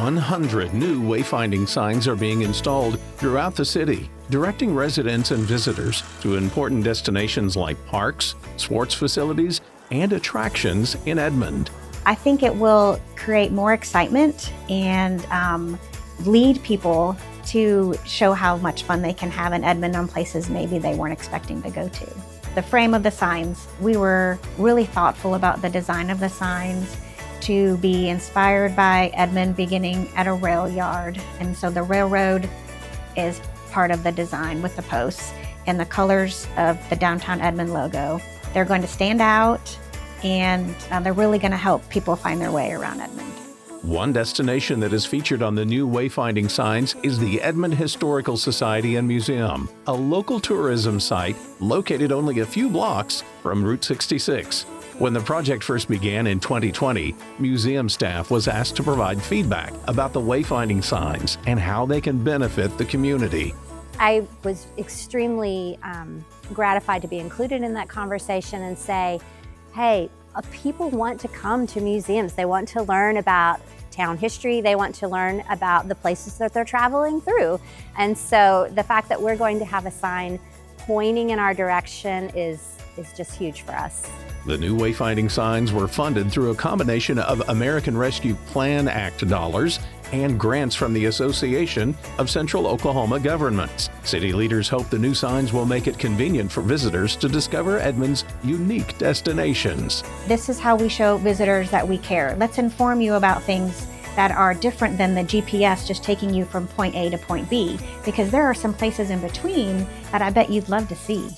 100 new wayfinding signs are being installed throughout the city, directing residents and visitors to important destinations like parks, sports facilities, and attractions in Edmond. I think it will create more excitement and lead people to show how much fun they can have in Edmond on places maybe they weren't expecting to go to. The frame of the signs, we were really thoughtful about the design of the signs to be inspired by Edmond beginning at a rail yard. And so the railroad is part of the design with the posts and the colors of the downtown Edmond logo. They're going to stand out and they're really going to help people find their way around Edmond. One destination that is featured on the new wayfinding signs is the Edmond Historical Society and Museum, a local tourism site located only a few blocks from Route 66. When the project first began in 2020, museum staff was asked to provide feedback about the wayfinding signs and how they can benefit the community. I was extremely gratified to be included in that conversation and say, hey, people want to come to museums. They want to learn about town history. They want to learn about the places that they're traveling through. And so the fact that we're going to have a sign pointing in our direction is just huge for us. The new wayfinding signs were funded through a combination of American Rescue Plan Act dollars and grants from the Association of Central Oklahoma Governments. City leaders hope the new signs will make it convenient for visitors to discover Edmond's unique destinations. This is how we show visitors that we care. Let's inform you about things that are different than the GPS just taking you from point A to point B, because there are some places in between that I bet you'd love to see.